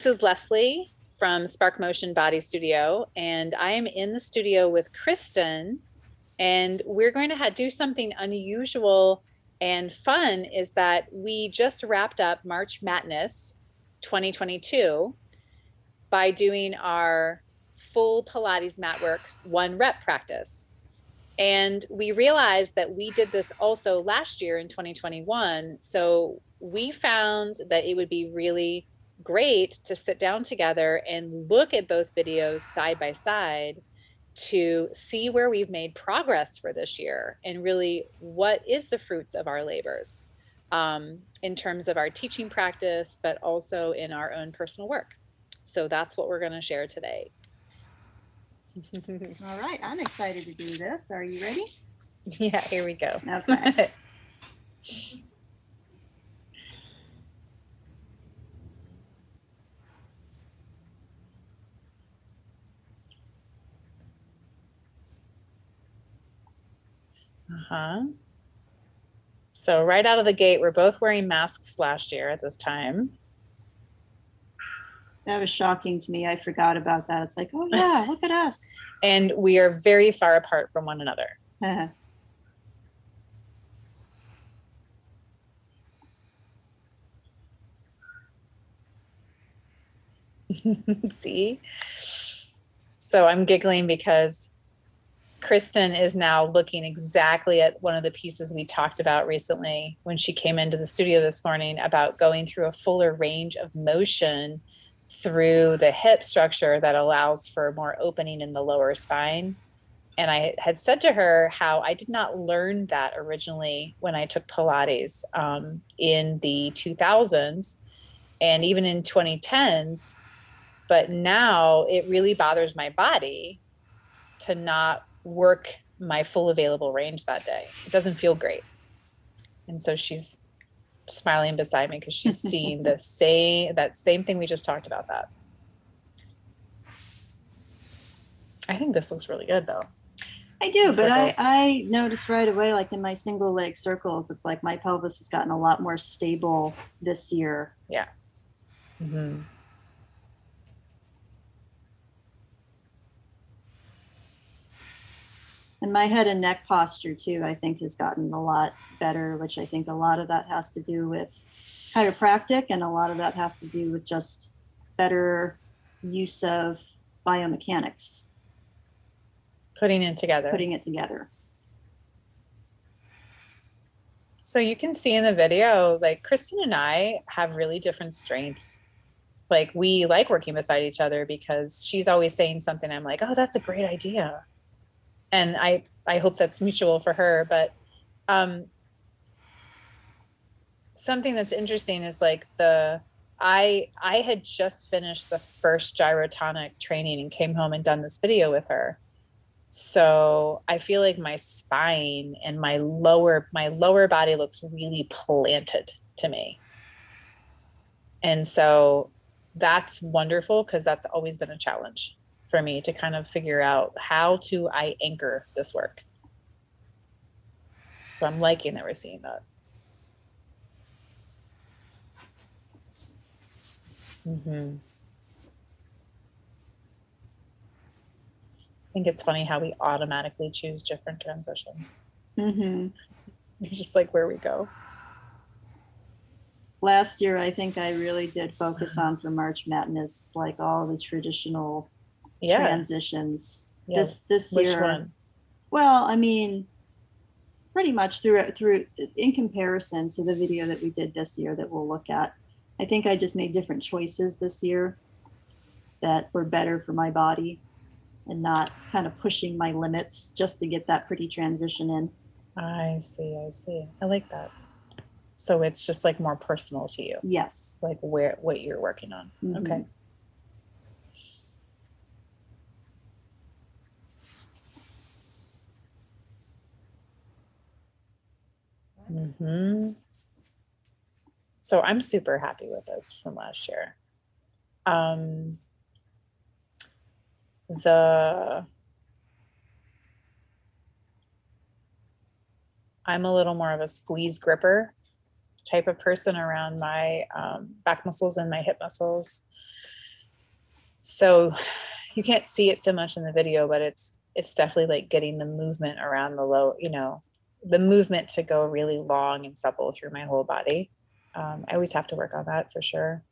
This is Lesley from Spark Motion Body Studio, and I am in the studio with Christin, and we're going to do something unusual and fun. Is that we just wrapped up March Madness 2022 by doing our full Pilates mat work 1 rep practice. And we realized that we did this also last year in 2021. So we found that it would be really great to sit down together and look at both videos side by side to see where we've made progress for this year and really what is the fruits of our labors in terms of our teaching practice, but also in our own personal work. So that's what we're going to share today. All right, I'm excited to do this. Are you ready? Yeah, here we go. Okay. So right out of the gate, we're both wearing masks last year at this time. That was shocking to me. I forgot about that. It's like, oh yeah, look at us. And we are very far apart from one another. See? So I'm giggling because Christin is now looking exactly at one of the pieces we talked about recently when she came into the studio this morning about going through a fuller range of motion through the hip structure that allows for more opening in the lower spine. And I had said to her how I did not learn that originally when I took Pilates in the 2000s and even in 2010s. But now it really bothers my body to not work my full available range that day. It doesn't feel great. And so she's smiling beside me because she's seeing that same thing we just talked about. That I think this looks really good though. I do, but I noticed right away, like in my single leg circles, it's like my pelvis has gotten a lot more stable this year. Yeah. Mm-hmm. And my head and neck posture too, I think has gotten a lot better, which I think a lot of that has to do with chiropractic and a lot of that has to do with just better use of biomechanics. Putting it together. So you can see in the video, like Christin and I have really different strengths. Like we like working beside each other because she's always saying something. I'm like, oh, that's a great idea. And I hope that's mutual for her. But something that's interesting is like I had just finished the first gyrotonic training and came home and done this video with her. So I feel like my spine and my lower body looks really planted to me. And so that's wonderful because that's always been a challenge for me to kind of figure out how to I anchor this work. So I'm liking that we're seeing that. Mm-hmm. I think it's funny how we automatically choose different transitions. Mm-hmm. Just like where we go. Last year, I think I really did focus on for March Madness, like all the traditional transitions. Yeah. This Which year, one? Well, I mean, pretty much through in comparison to the video that we did this year that we'll look at. I think I just made different choices this year that were better for my body and not kind of pushing my limits just to get that pretty transition in. I see. I like that. So it's just like more personal to you. Yes. Like what you're working on. Mm-hmm. Okay. Mm-hmm. So I'm super happy with this from last year. I'm a little more of a squeeze gripper type of person around my back muscles and my hip muscles. So you can't see it so much in the video, but it's definitely like getting the movement around the low, the movement to go really long and supple through my whole body. I always have to work on that for sure.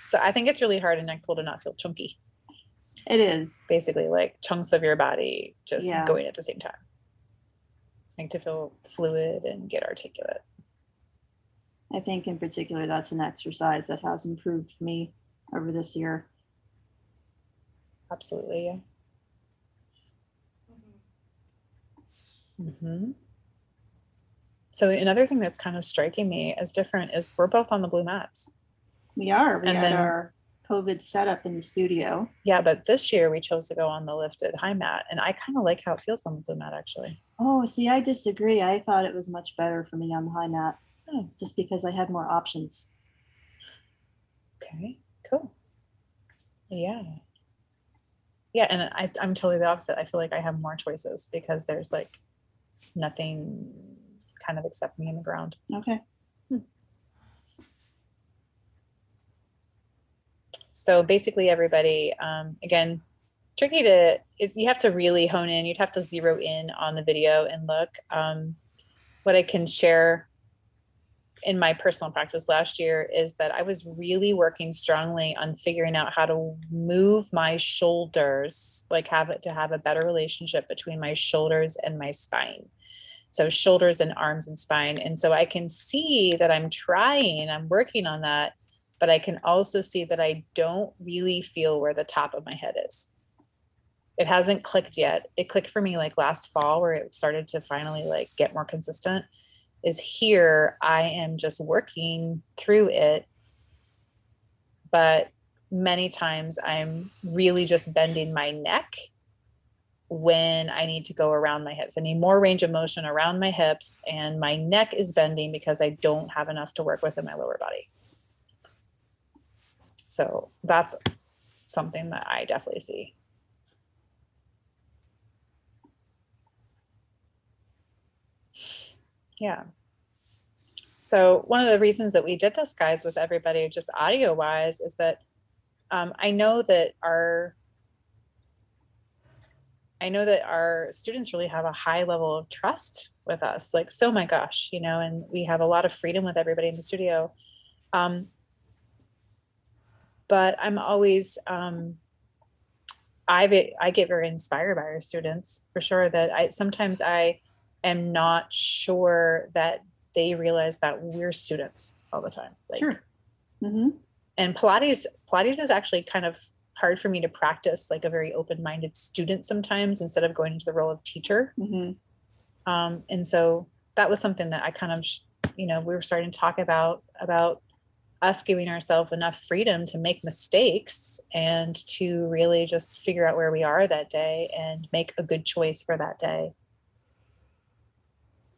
So I think it's really hard in neck pull to not feel chunky. It is. Basically like chunks of your body just Yeah. going at the same time. Like to feel fluid and get articulate. I think in particular, that's an exercise that has improved for me over this year. Absolutely, yeah. Mm-hmm. So another thing that's kind of striking me as different is we're both on the blue mats. We are. We And had then- our COVID setup in the studio. Yeah, but this year we chose to go on the lifted high mat, and I kind of like how it feels on the blue mat actually. Oh, see, I disagree. I thought it was much better for me on the high mat, just because I had more options. Okay, cool. Yeah. Yeah, and I'm totally the opposite. I feel like I have more choices because there's like nothing kind of except me in the ground. Okay. So basically everybody, again, you have to really hone in, you'd have to zero in on the video and look. What I can share in my personal practice last year is that I was really working strongly on figuring out how to move my shoulders, like have a better relationship between my shoulders and my spine. So shoulders and arms and spine. And so I can see that I'm working on that, but I can also see that I don't really feel where the top of my head is. It hasn't clicked yet. It clicked for me like last fall where it started to finally like get more consistent. Is here I am just working through it, but many times I'm really just bending my neck when I need to go around my hips. I need more range of motion around my hips, and my neck is bending because I don't have enough to work with in my lower body. So that's something that I definitely see. Yeah. So one of the reasons that we did this, guys, with everybody just audio wise is that I know that our students really have a high level of trust with us. Like, so my gosh, and we have a lot of freedom with everybody in the studio. But I'm always, I get very inspired by our students for sure, that sometimes I am not sure that they realize that we're students all the time. Like, sure. Mm-hmm. And Pilates is actually kind of hard for me to practice like a very open-minded student sometimes instead of going into the role of teacher. Mm-hmm. And so that was something that I kind of, we were starting to talk about us giving ourselves enough freedom to make mistakes and to really just figure out where we are that day and make a good choice for that day.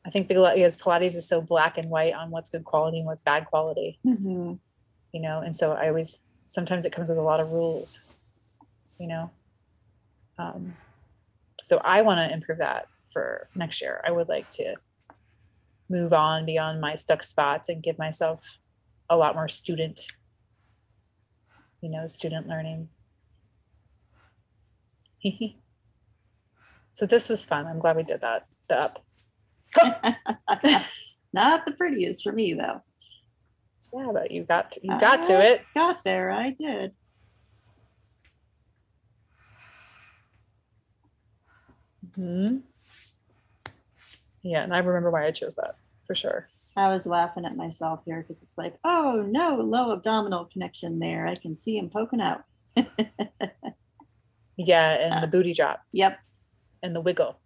I think because Pilates is so black and white on what's good quality and what's bad quality, Mm-hmm. And so sometimes it comes with a lot of rules, so I want to improve that for next year. I would like to move on beyond my stuck spots and give myself a lot more student learning. So this was fun. I'm glad we did that. The up. Not the prettiest for me though. Yeah, but you got to it. Got there. I did. Mm-hmm. Yeah, and I remember why I chose that for sure. I was laughing at myself here because it's like, oh no, low abdominal connection there. I can see him poking out. Yeah, and the booty drop. Yep. And the wiggle.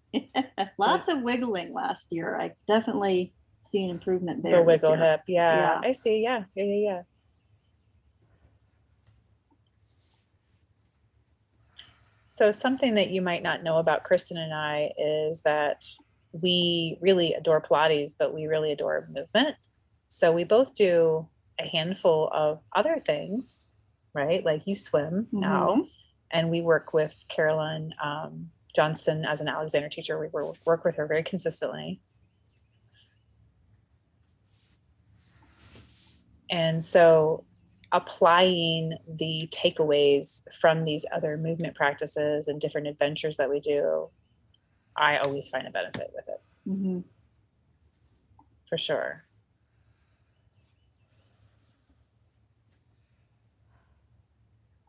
Lots of wiggling last year. I definitely see an improvement there. The wiggle hip. Yeah, I see. Yeah. So something that you might not know about Christin and I is that we really adore Pilates, but we really adore movement. So we both do a handful of other things, right? Like you swim now, and we work with Carolyn Johnston as an Alexander teacher. We work with her very consistently. And so applying the takeaways from these other movement practices and different adventures that we do, I always find a benefit with it. Mm-hmm. For sure.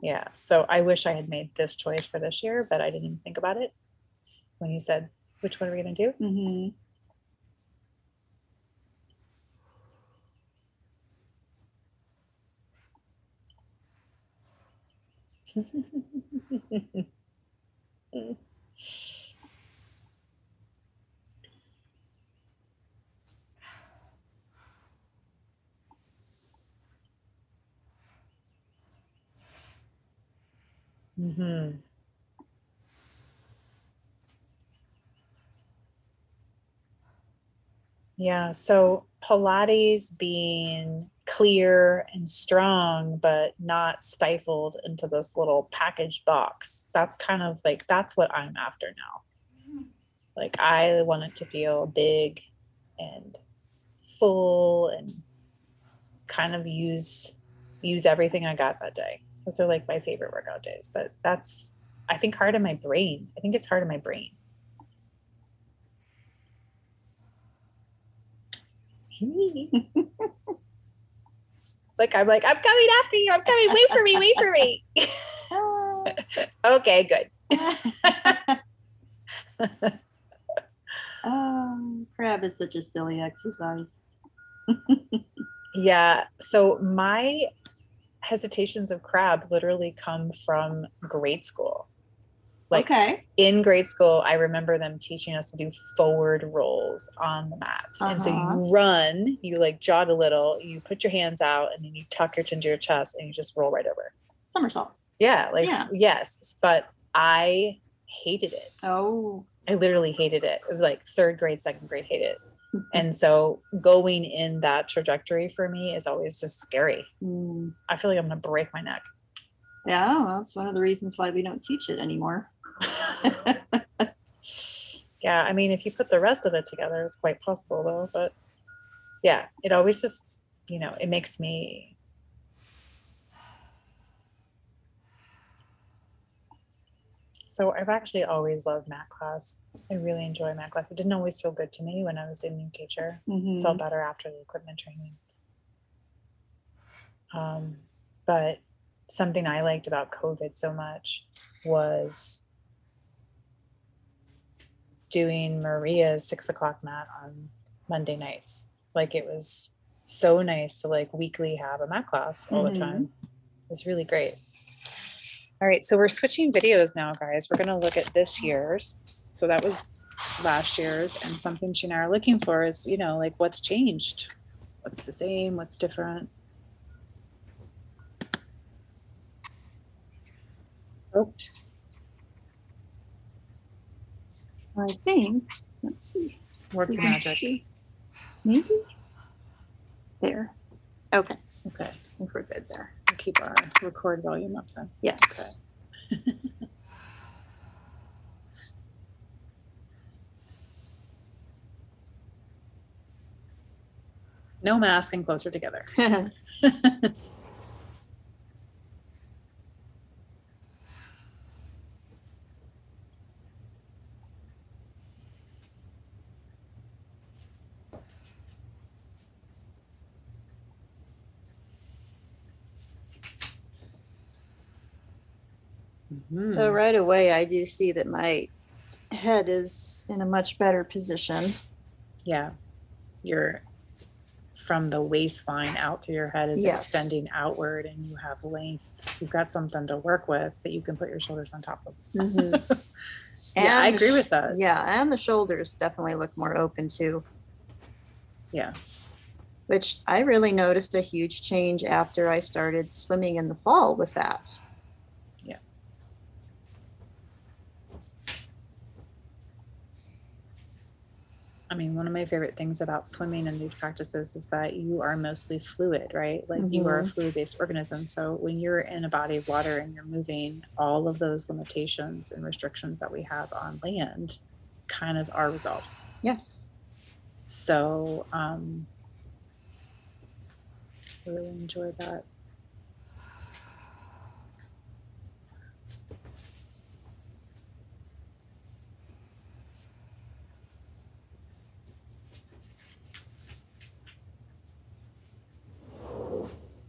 Yeah. So I wish I had made this choice for this year, but I didn't even think about it when you said, which one are we going to do? Mm-hmm. Mm-hmm. Yeah. So Pilates being clear and strong, but not stifled into this little packaged box. That's kind of like, that's what I'm after now. Like I want it to feel big and full and kind of use everything I got that day. Those are like my favorite workout days, but that's, I think, hard on my brain. I think it's hard on my brain. Like I'm coming after you. I'm coming. Wait for me. Wait for me. Okay, good. Crab is such a silly exercise. Yeah. So my hesitations of crab literally come from grade school. Like in grade school, I remember them teaching us to do forward rolls on the mat. And so you run, you like jog a little, you put your hands out, and then you tuck your chin to your chest and you just roll right over. Somersault. Yeah. Like, yes. But I hated it. Oh. I literally hated it. It was like third grade, second grade, hated it. And so going in that trajectory for me is always just scary. I feel like I'm going to break my neck. Yeah, well, that's one of the reasons why we don't teach it anymore. Yeah, I mean, if you put the rest of it together, it's quite possible though. But yeah, it always just, it makes me. So I've actually always loved mat class. I really enjoy mat class. It didn't always feel good to me when I was a new teacher. Mm-hmm. Felt better after the equipment training. But something I liked about COVID so much was doing Maria's 6:00 mat on Monday nights. Like it was so nice to like weekly have a mat class all the time. It was really great. All right, so we're switching videos now, guys. We're going to look at this year's. So that was last year's, and something she and I are looking for is, like what's changed, what's the same, what's different. Oh. I think, let's see. Work magic. Maybe? There. Okay. Okay. I think we're good there. We'll keep our record volume up then. Yes. Okay. No mask and closer together. So right away, I do see that my head is in a much better position. Yeah. You're from the waistline out through your head is extending outward, and you have length. You've got something to work with that you can put your shoulders on top of. Mm-hmm. Yeah, I agree with that. Yeah, and the shoulders definitely look more open too. Yeah. Which I really noticed a huge change after I started swimming in the fall with that. Yeah. I mean, one of my favorite things about swimming in these practices is that you are mostly fluid, right? Like you are a fluid-based organism. So when you're in a body of water and you're moving, all of those limitations and restrictions that we have on land kind of are resolved. Yes. So I really enjoy that.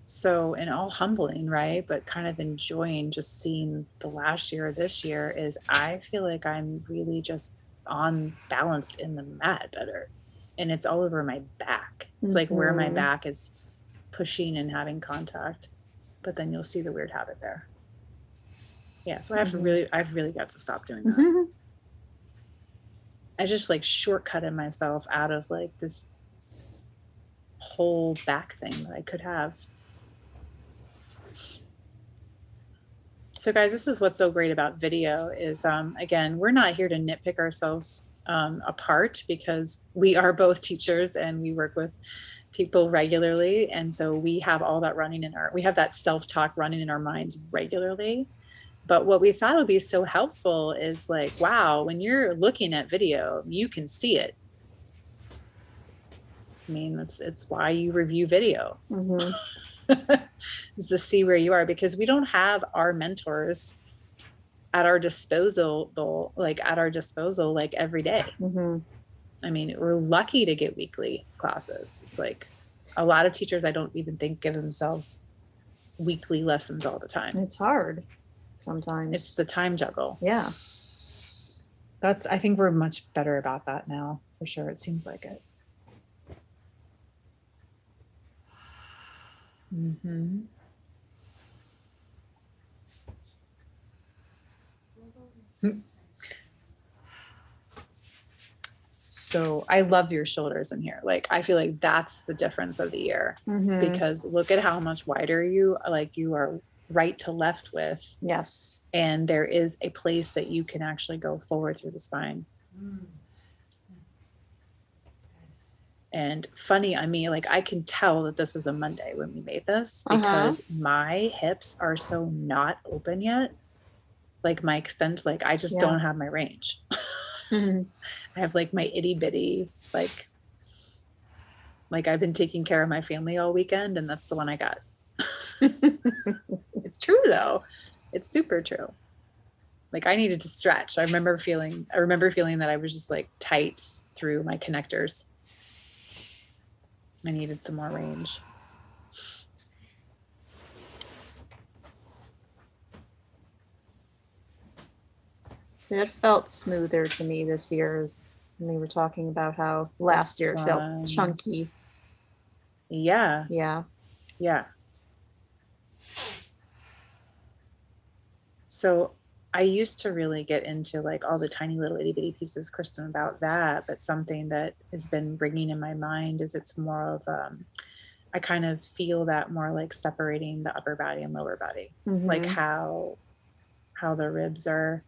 So, and all humbling, right? But kind of enjoying just seeing the last year, this year is I feel like I'm really just on balanced in the mat better. And it's all over my back. It's like where my back is pushing and having contact, but then you'll see the weird habit there. Yeah. So I've really got to stop doing that. I just like shortcutted myself out of like this whole back thing that I could have. So guys, this is what's so great about video is, again, we're not here to nitpick ourselves apart because we are both teachers and we work with people regularly. And so we have all that running we have that self-talk running in our minds regularly. But what we thought would be so helpful is like, wow, when you're looking at video, you can see it. I mean, it's why you review video. Is to see where you are, because we don't have our mentors at our disposal like every day. I mean, we're lucky to get weekly classes. It's like a lot of teachers I don't even think give themselves weekly lessons all the time. It's hard sometimes. It's the time juggle. Yeah. I think we're much better about that now, for sure. It seems like it. So I love your shoulders in here. Like, I feel like that's the difference of the year, because look at how much wider you are right to left with. Yes. And there is a place that you can actually go forward through the spine. And funny, I mean, like I can tell that this was a Monday when we made this because my hips are so not open yet. Like my extent, like I just don't have my range. I have like my itty bitty, like I've been taking care of my family all weekend and that's the one I got. It's true though. It's super true. Like I needed to stretch. I remember feeling that I was just like tight through my connectors. I needed some more range. So it felt smoother to me this year, as we were talking about how last year it felt chunky. Yeah. Yeah. Yeah. So I used to really get into like all the tiny little itty bitty pieces, Kristen, about that. But something that has been ringing in my mind is it's more of, I kind of feel that more like separating the upper body and lower body, like how the ribs are,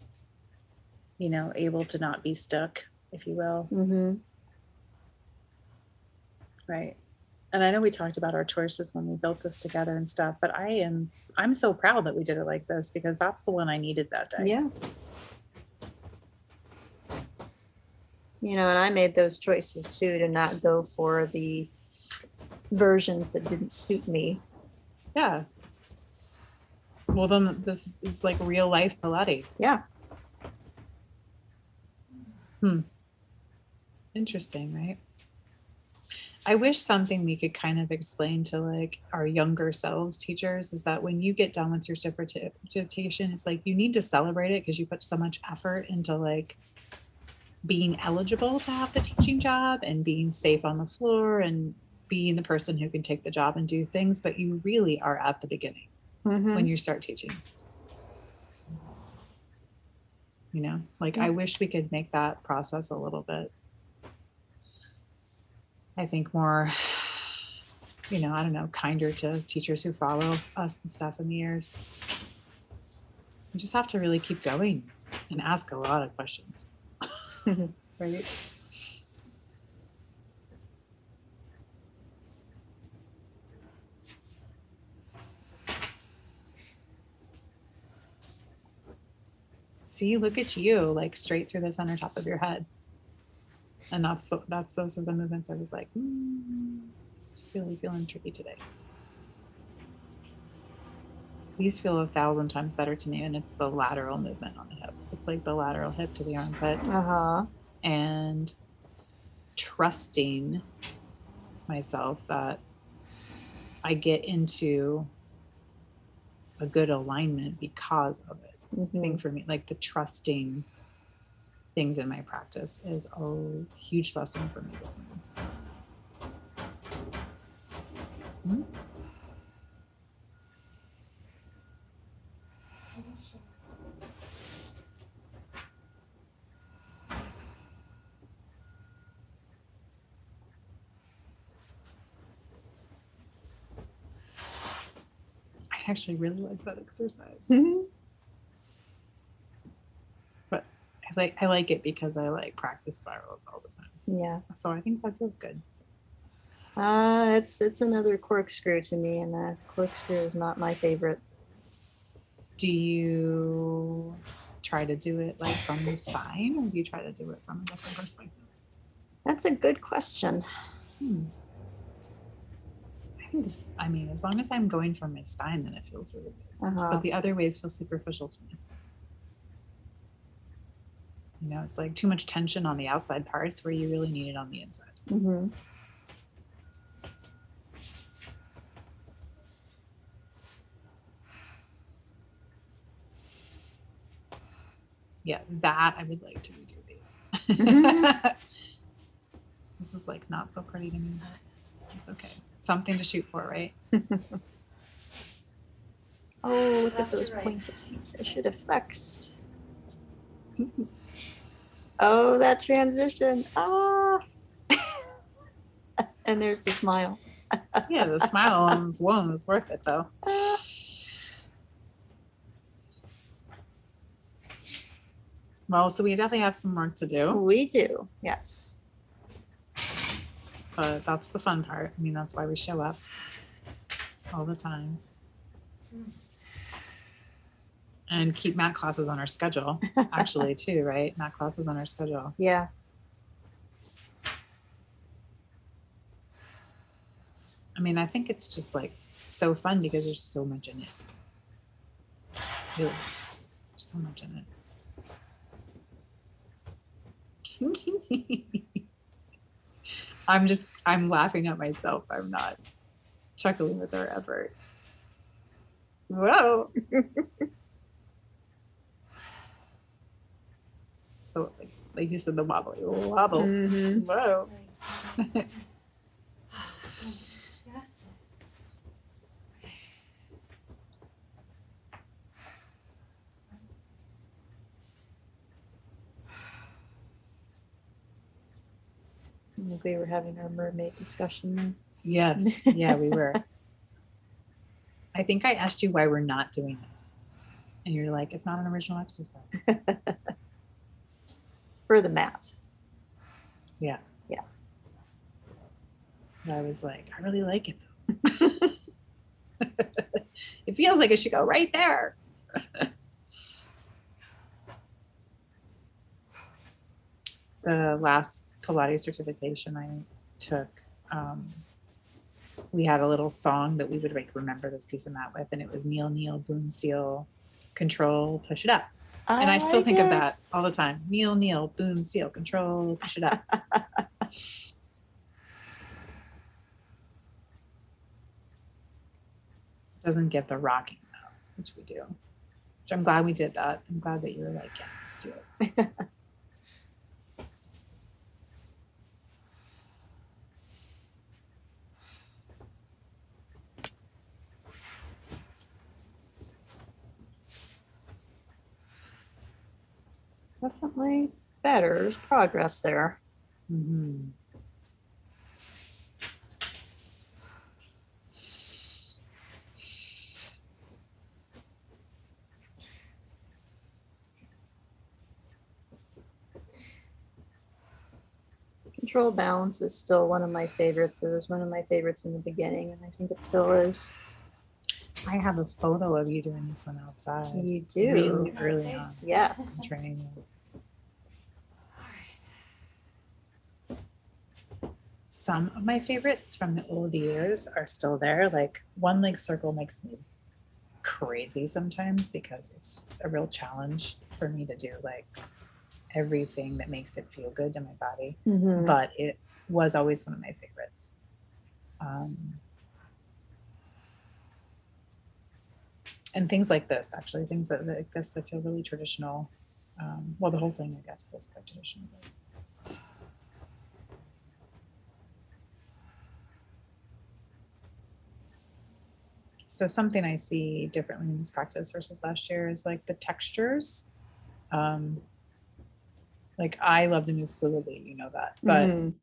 you know, able to not be stuck, if you will. Right. And I know we talked about our choices when we built this together and stuff, but I'm so proud that we did it like this because that's the one I needed that day. Yeah. You know, and I made those choices too, to not go for the versions that didn't suit me. Yeah. Well, then this is like real life Pilates. Yeah. Interesting, right? I wish something we could kind of explain to like our younger selves teachers is that when you get done with your certification, it's like you need to celebrate it because you put so much effort into like being eligible to have the teaching job and being safe on the floor and being the person who can take the job and do things. But you really are at the beginning when you start teaching. You know, like I wish we could make that process a little bit, I think, more, you know, I don't know, kinder to teachers who follow us and stuff in the years. You just have to really keep going and ask a lot of questions. Right? See, look at you, like straight through the center top of your head. And those are the movements I was like, it's really feeling tricky today. These feel 1,000 times better to me, and it's the lateral movement on the hip. It's like the lateral hip to the armpit. And trusting myself that I get into a good alignment because of it. I think for me, like the trusting things in my practice is a huge lesson for me this morning. I actually really like that exercise. But I like it because I like practice spirals all the time. Yeah. So I think that feels good. It's another corkscrew to me, and that corkscrew is not my favorite. Do you try to do it like from the spine, or do you try to do it from a different perspective? That's a good question. I think as long as I'm going from my spine, then it feels really good. But the other ways feel superficial to me. You know, it's like too much tension on the outside parts where you really need it on the inside. Yeah, that I would like to redo these. This is like not so pretty to me, but it's okay. Something to shoot for, right? Oh, look at those pointed feet. I should have flexed. Oh, that transition. Ah. And there's the smile. Yeah, the smile on this one is worth it though. Well, so we definitely have some work to do. We do, yes. But that's the fun part. I mean, that's why we show up all the time. And keep mat classes on our schedule, actually, too, right? Mat classes on our schedule. Yeah. I mean, I think it's just like so fun because there's so much in it. Really, so much in it. I'm laughing at myself. I'm not chuckling with our effort. Whoa. So, like you said, the wobble. Wobble. Whoa. I think we were having our mermaid discussion there. Yes. Yeah, we were. I think I asked you why we're not doing this. And you're like, it's not an original exercise. For the mat. Yeah. Yeah. And I was like, I really like it though. It feels like it should go right there. The last Pilates certification I took, we had a little song that we would like remember this piece of mat with, and it was kneel, kneel, boom, seal, control, push it up. And I still think of that all the time. Kneel, kneel, boom, seal, control, push it up. Doesn't get the rocking though, which we do. So I'm glad we did that. I'm glad that you were like, yes, let's do it. Definitely better. There's progress there. Mm-hmm. Control balance is still one of my favorites. It was one of my favorites in the beginning, and I think it still is. I have a photo of you doing this one outside. You do. Really early on. Yes. Training. Some of my favorites from the old years are still there. Like one leg circle makes me crazy sometimes because it's a real challenge for me to do like everything that makes it feel good to my body. But it was always one of my favorites. And things like this, actually, things that like this that feel really traditional. Well, the whole thing, I guess, feels quite traditional. So something I see differently in this practice versus last year is like the textures. Like I love to move fluidly, you know that, but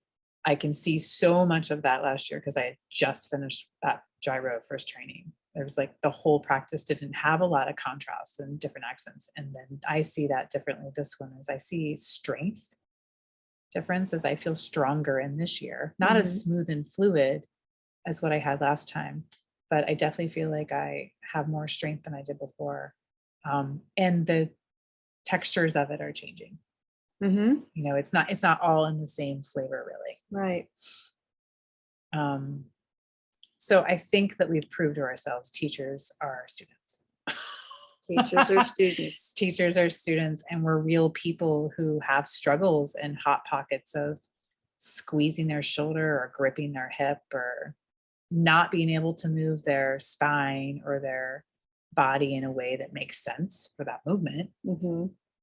I can see so much of that last year because I had just finished that gyro first training. There was like the whole practice didn't have a lot of contrast and different accents. And then I see that differently this one as I see strength difference as I feel stronger in this year, not as smooth and fluid as what I had last time, but I definitely feel like I have more strength than I did before. And the textures of it are changing. You know, it's not all in the same flavor really. Right. So I think that we've proved to ourselves teachers are students. Teachers are students. Teachers are students, and we're real people who have struggles and hot pockets of squeezing their shoulder or gripping their hip or not being able to move their spine or their body in a way that makes sense for that movement,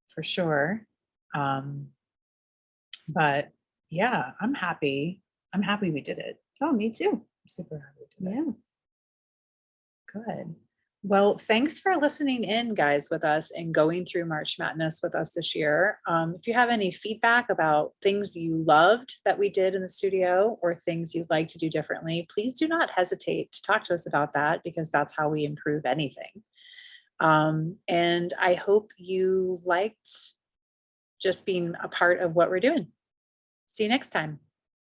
for sure. But yeah, I'm happy. I'm happy we did it. Oh, me too. I'm super happy we did Yeah. it. Good. Well, thanks for listening in, guys, with us and going through March Madness with us this year. If you have any feedback about things you loved that we did in the studio or things you'd like to do differently, please do not hesitate to talk to us about that because that's how we improve anything. And I hope you liked just being a part of what we're doing. See you next time.